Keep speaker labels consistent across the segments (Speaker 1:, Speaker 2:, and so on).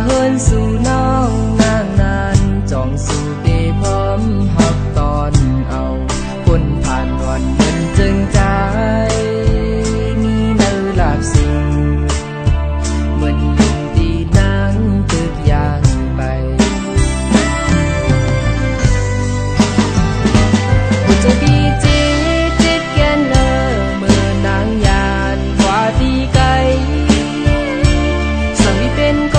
Speaker 1: เฮินสู่น้องนางนานจองสู่เดพร้อมหักตอนเอาคนผ่านวันเดินจึงใจมีเนื้อลาบสิ่งเหมือนอยู่ที่นางตึกอย่างไปบุจะดีจีจิตแกนเลอเมื่อนางยานกว่าที่ไกลสามีเป็นค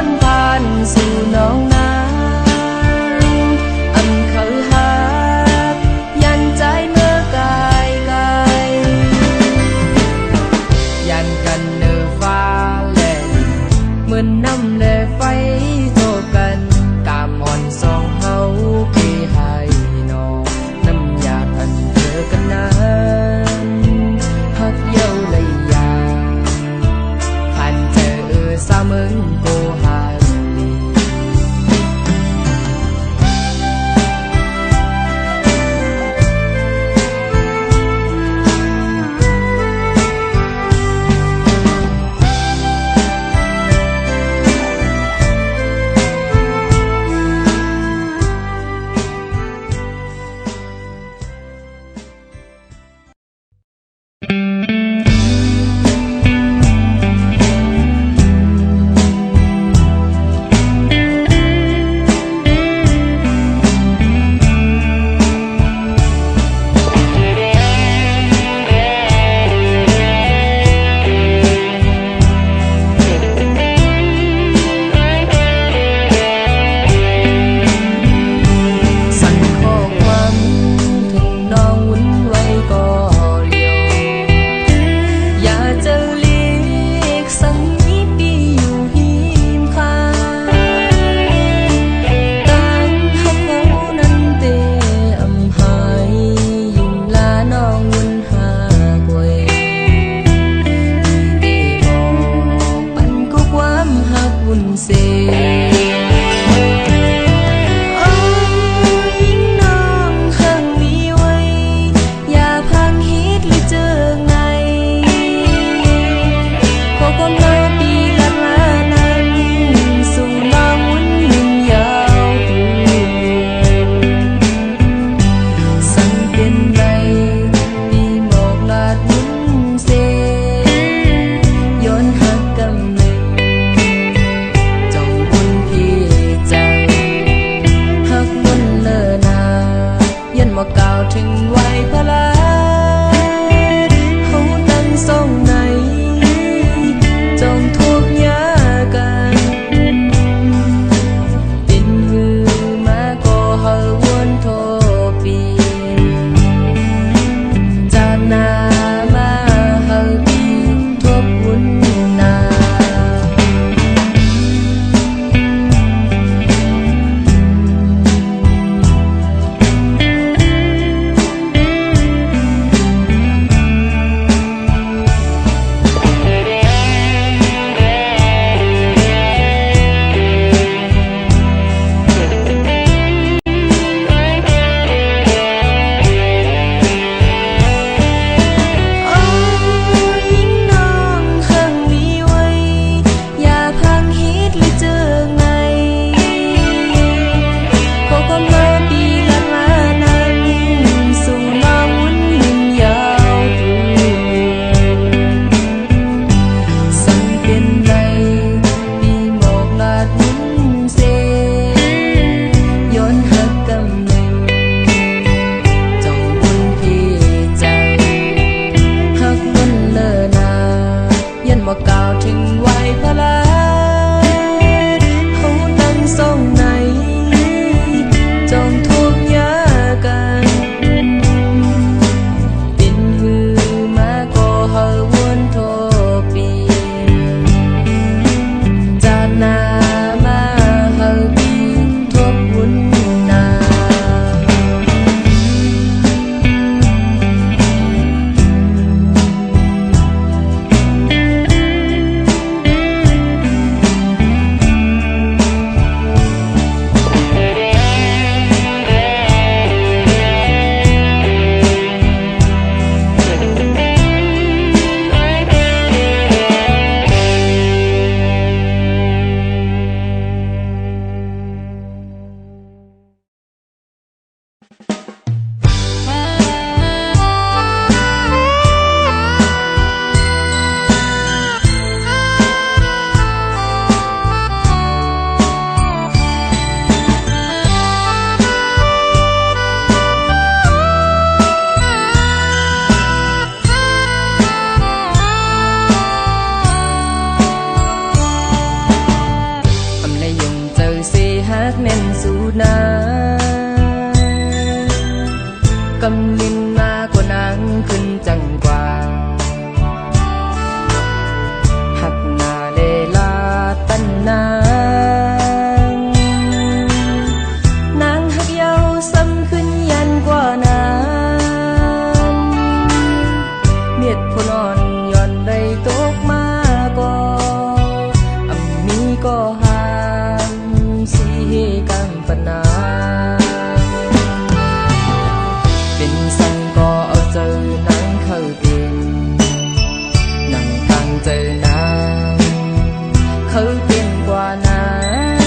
Speaker 1: นผ่านสู่น้องนางอันเขาหายันใจเมื่อกายไกลยันกันเนื้อฟ้าแลเหมือนน้ำและไฟโทกันกามอ่อนสองเฮาพี่ให้นอน้ำยาอันเธอกันนั้นหักเย้าเลยยาผ่านเจอสามึงโกหา ยเป็นกว่านั้น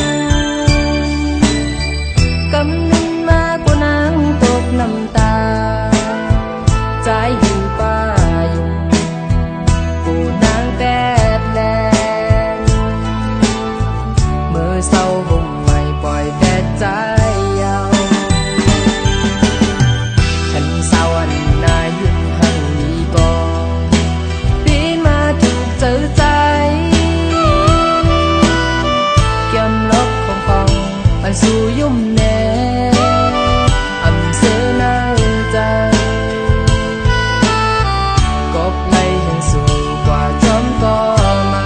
Speaker 1: กำนึงมากกว่านางตกน้ำตาใจอยู่ป่าอยู่กูนางแปดแลงเมื่อเศร้าห่มไม่ปล่อยแปดใจยาวฉันสาวอันนายุดหังดีก่อปีนมาถูกเจอใจเกี่ยมลบของฟองอันสู่ยุ่มแน่อำเสนาใจกบไล่แห่งสู่กว่าจอมก่อมา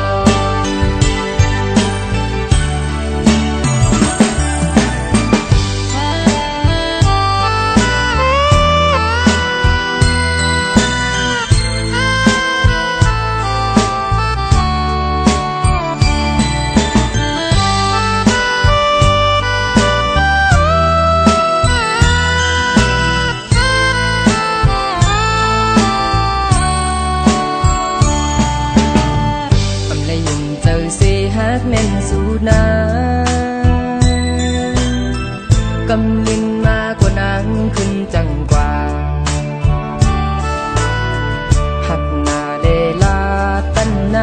Speaker 1: ฮักแน่นสู่น้ำกำลินมากกว่านางขึ้นจังกว่าหักหน้าเลลาตันน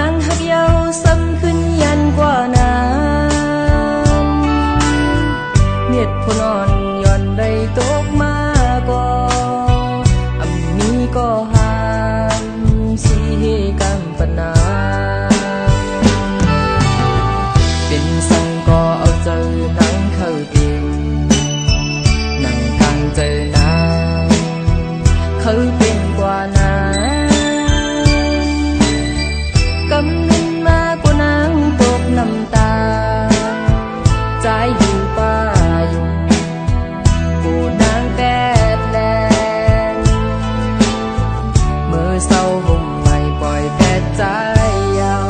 Speaker 1: างหักเยาซ้ำขึ้นยันกว่าน้ำเมียดพนอนย่อนได้ตกมาก็อำมีก็หาสีกังปนาเป็นสังก็เอาเจอนังเข้าเตียงนั่งกลางเจอนางเขาเป็นกว่านั้นกำนึงมากกว่านางตกน้ำตาใจอยู่ป่าอยู่กูนางแปดแลงเมื่อเศร้าห่มปล่อยแปดใจยาว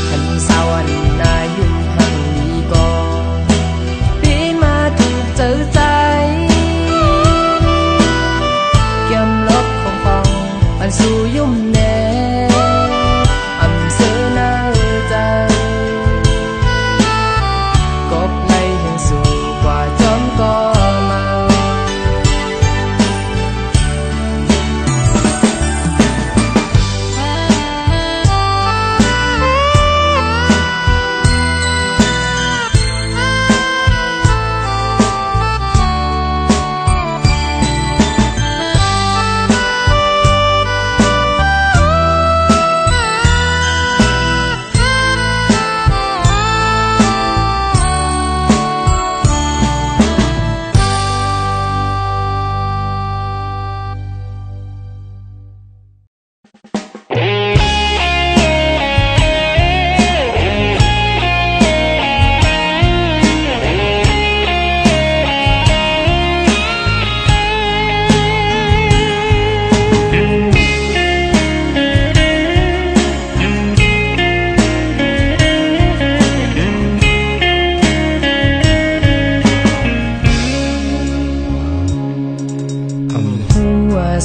Speaker 1: หันสาวันนายุดหังดีก่อปีนมาถูกเจอใจเกี่ยมลบของฟองอันสู่ยุ่มแน่อำเสนาใจกบไล่แห่งสู่กว่าจอมก่อมา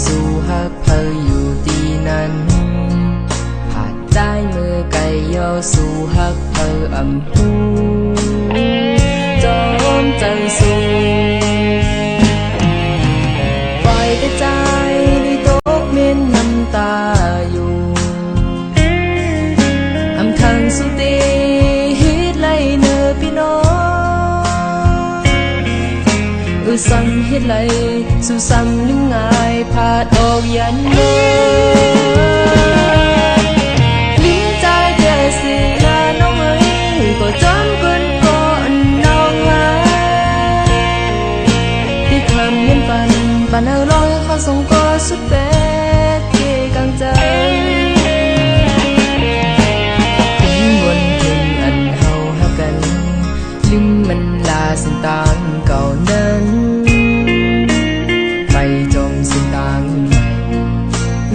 Speaker 1: สู่หักเพออยู่ที่นั้นผาดได้มือไก่ย่อสู่หักเพออำหูจอมใจสู่ปล่อยแต่ใจได้ตกเม็นน้ำตาอยู่อำคังสุตีฮิตไลเนอพี่น้องซ้ำเฮ็ดไรสู่ซ้ำนึงง่ายพาดออกยันเมื่อลิ้นใจแค่สิลาน้องเอ้ยก็จำเกินก่อนน้องลาที่ทำเงินปันเอาลอยเขาส่งก็สุดเป็ดเกกังใจถึงวันถึงอันเฮาหากันลืมมันลาสิ่งต่างเก่านั้นไปจมสิ่งต่างใหม่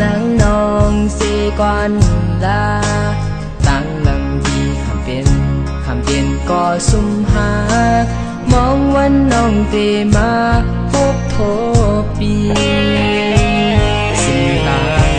Speaker 1: นางน้องสีก่อนลาตั้งลังที่คำเป็นก็สุ่มหามองวันน้องเตมาพบโทปีสิ่งต่าง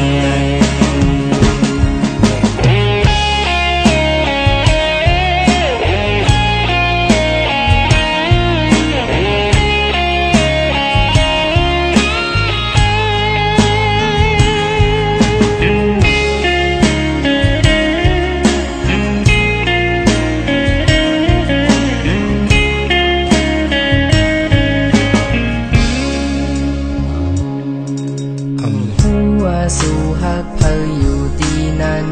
Speaker 1: ว่าสู่ฮักเธออยู่ที่นั้น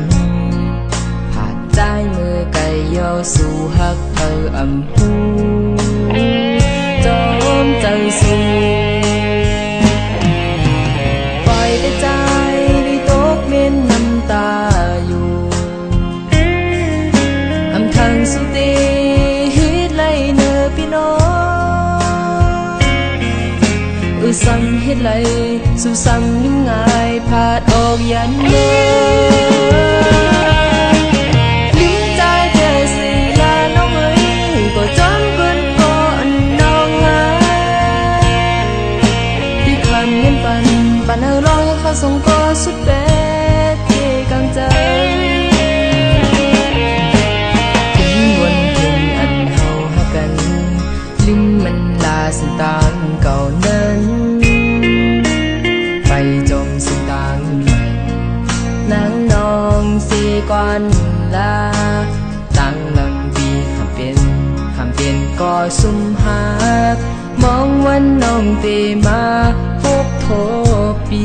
Speaker 1: ผ่านใจมือไก่ยอสู่ฮักเธออำหูจอมใจสู่ปล่อยแต่ใจได้ตกเม็นน้ำตาอยู่อำทางสุตีฮิตไลเนอพี่น้องซ้ำเฮ็ดไรสู่ซ้ำยิ้มง่ายพาดออกยันเมื่ลิ้มใจเธอสิลาน้องเอ้ยก็จำเกินก่อนน้องหาที่คำเงินปันเอาร้องให้เขาส่งก็สุดเป็ดที่กลางใจถึงวันถึงอันเฮาหากันลิ้มมันลาสิ่งต่างเก่านั้นไปจมสิ่งต่างใหม่นางนองสีก่อนลาตั้งหลังปีคำเป็นก็สุ่มหามองวันน้องเตมาพบโทปี